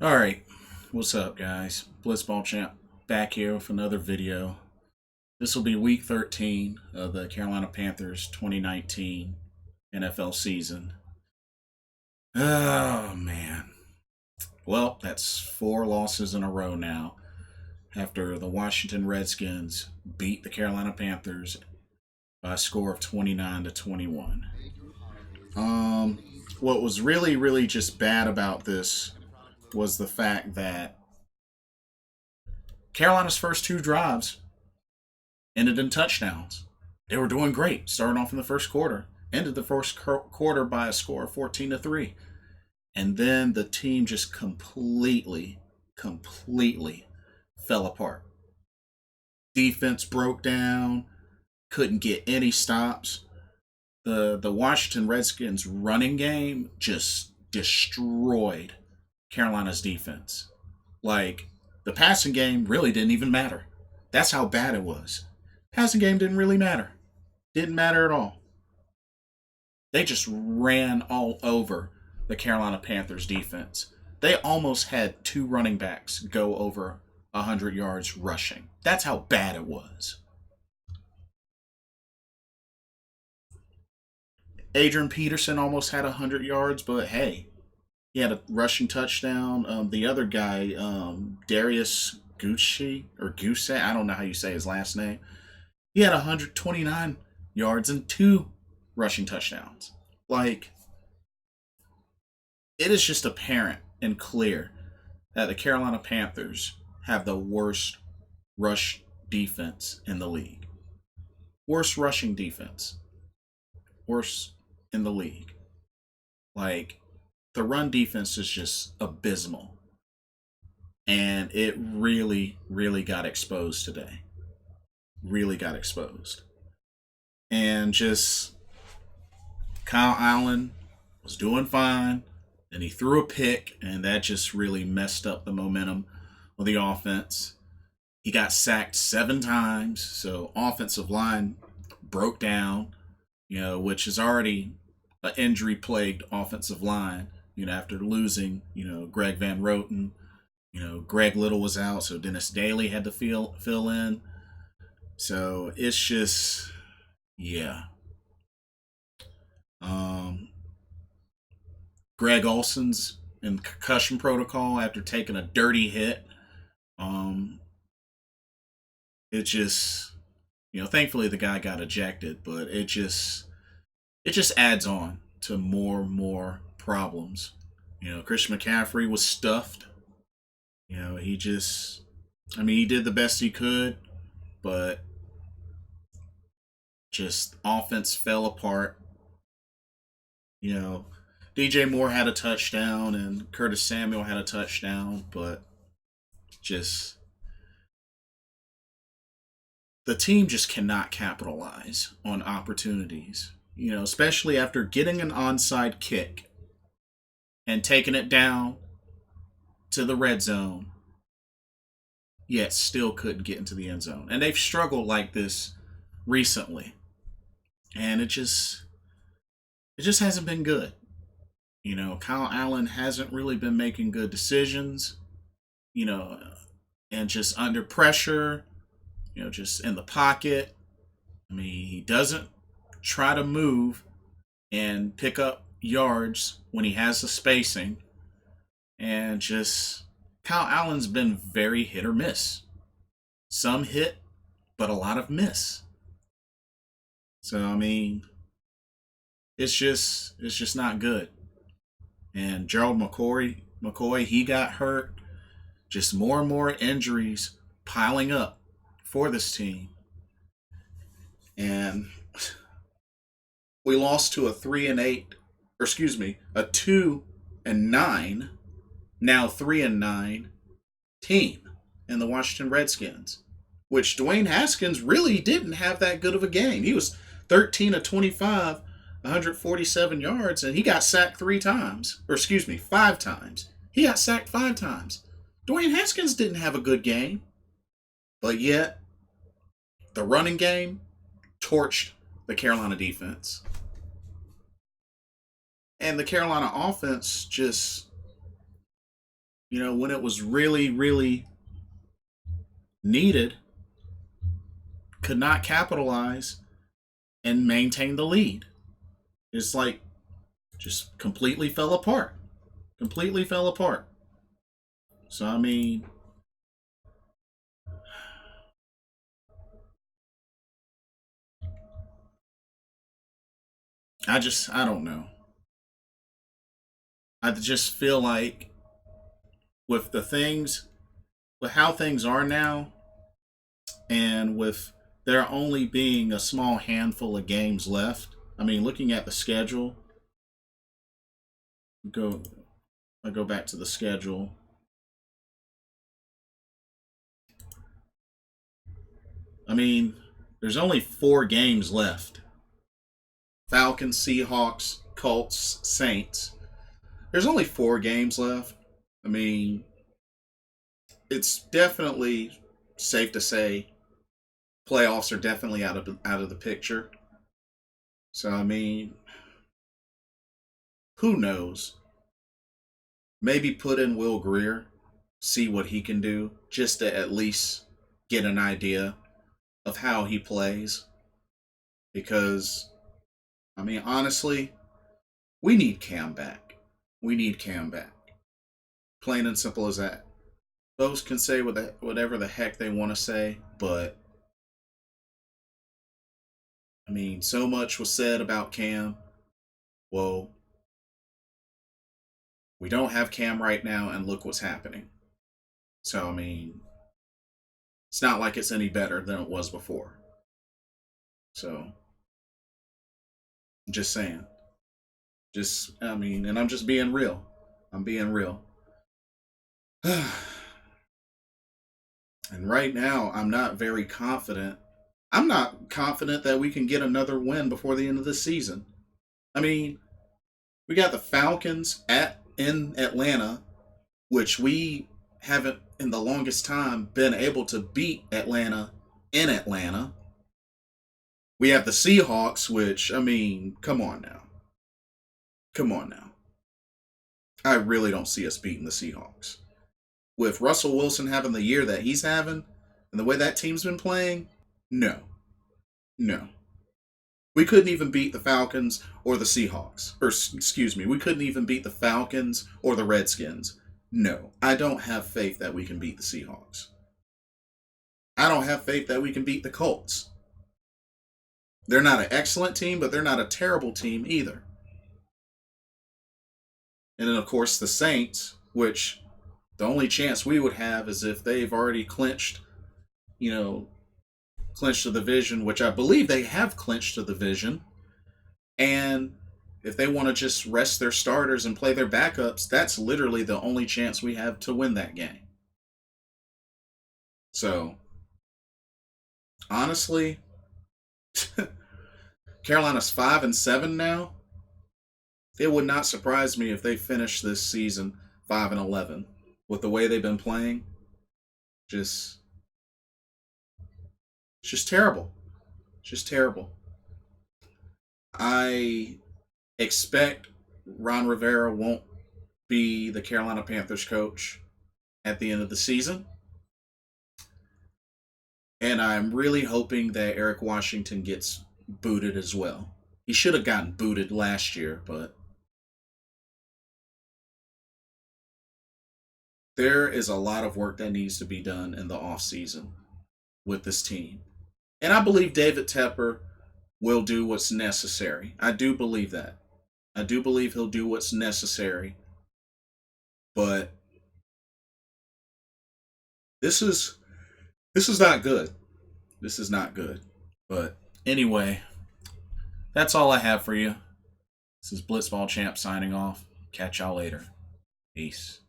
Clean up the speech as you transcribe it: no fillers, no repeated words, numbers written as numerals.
All right, what's up, guys? Blitzball Champ back here with another video. This will be week 13 of the Carolina Panthers 2019 NFL season. Oh, man. Well, that's 4 losses in a row now after the Washington Redskins beat the Carolina Panthers by a score of 29-21. Um, what was really just bad about this was the fact that Carolina's first 2 drives ended in touchdowns. They were doing great, starting off in the first quarter. Ended the first quarter by a score of 14-3. And then the team just completely fell apart. Defense broke down, couldn't get any stops. The Washington Redskins running game just destroyed Carolina's defense. Like, the passing game really didn't even matter. That's how bad it was. Passing game didn't really matter. Didn't matter at all. They just ran all over the Carolina Panthers defense. They almost had 2 running backs go over 100 yards rushing. That's how bad it was. Adrian Peterson almost had 100 yards, but hey, he had a rushing touchdown. The other guy, Darius Gucci or Goose, I don't know how you say his last name. He had 129 yards and 2 rushing touchdowns. Like, it is just apparent and clear that the Carolina Panthers have the worst rush defense in the league. Worst rushing defense. Worst in the league. Like, the run defense is just abysmal. And it really got exposed today. Really got exposed. And just Kyle Allen was doing fine. Then he threw a pick, and that just really messed up the momentum of the offense. He got sacked 7 times, so offensive line broke down, which is already an injury-plagued offensive line, after losing, Greg Van Roten. Greg Little was out, so Dennis Daly had to fill in. So it's just, yeah. Greg Olson's in concussion protocol after taking a dirty hit. It just, thankfully the guy got ejected, but it just adds on to more problems. Christian McCaffrey was stuffed. He just, he did the best he could, but just offense fell apart. DJ Moore had a touchdown and Curtis Samuel had a touchdown, but just the team just cannot capitalize on opportunities. Especially after getting an onside kick and taking it down to the red zone, yet still couldn't get into the end zone. And they've struggled like this recently. And it just hasn't been good. Kyle Allen hasn't really been making good decisions, and just under pressure, just in the pocket. He doesn't try to move and pick up yards when he has the spacing. And just, Kyle Allen's been very hit or miss. Some hit, but a lot of miss. So, it's just not good. And Gerald McCoy, he got hurt. Just more and more injuries piling up for this team. And we lost to a 3-8, or excuse me, a 2-9, now 3-9 team in the Washington Redskins, which Dwayne Haskins really didn't have that good of a game. He was 13 of 25, 147 yards, and he got sacked 3 times. Or excuse me, 5 times. He got sacked 5 times. Dwayne Haskins didn't have a good game. But yet, the running game torched the Carolina defense. And the Carolina offense just when it was really, really needed, could not capitalize and maintain the lead. It's like just completely fell apart. Completely fell apart. So, I mean, I don't know. I just feel like with the things, with how things are now, and with there only being a small handful of games left. I mean, looking at the schedule, go I go back to the schedule. I mean, there's only 4 games left. Falcons, Seahawks, Colts, Saints. There's only 4 games left. I mean, it's definitely safe to say playoffs are definitely out of the picture. So I mean, who knows? Maybe put in Will Greer, see what he can do, just to at least get an idea of how he plays. Because, I mean, honestly, we need Cam back. We need Cam back. Plain and simple as that. Folks can say whatever the heck they want to say, but I mean, so much was said about Cam. Well, we don't have Cam right now, and look what's happening. So, I mean, it's not like it's any better than it was before. So, just saying. I mean, and I'm just being real. I'm being real. And right now, I'm not very confident. I'm not confident that we can get another win before the end of the season. I mean, we got the Falcons at in Atlanta, which we haven't in the longest time been able to beat Atlanta in Atlanta. We have the Seahawks, which I mean, come on now. Come on now. I really don't see us beating the Seahawks. With Russell Wilson having the year that he's having and the way that team's been playing, no. No. We couldn't even beat the Falcons or the Seahawks. Or, excuse me, we couldn't even beat the Falcons or the Redskins. No, I don't have faith that we can beat the Seahawks. I don't have faith that we can beat the Colts. They're not an excellent team, but they're not a terrible team either. And then, of course, the Saints, which the only chance we would have is if they've already you know, clinched the division, which I believe they have clinched the division. And if they want to just rest their starters and play their backups, that's literally the only chance we have to win that game. So, honestly, Carolina's 5-7 now. It would not surprise me if they finish this season 5-11 with the way they've been playing. Just, it's just terrible. It's just terrible. I expect Ron Rivera won't be the Carolina Panthers coach at the end of the season. And I'm really hoping that Eric Washington gets booted as well. He should have gotten booted last year, but there is a lot of work that needs to be done in the offseason with this team. And I believe David Tepper will do what's necessary. I do believe that. I do believe he'll do what's necessary. But this is not good. This is not good. But anyway, that's all I have for you. This is Blitzball Champ signing off. Catch y'all later. Peace.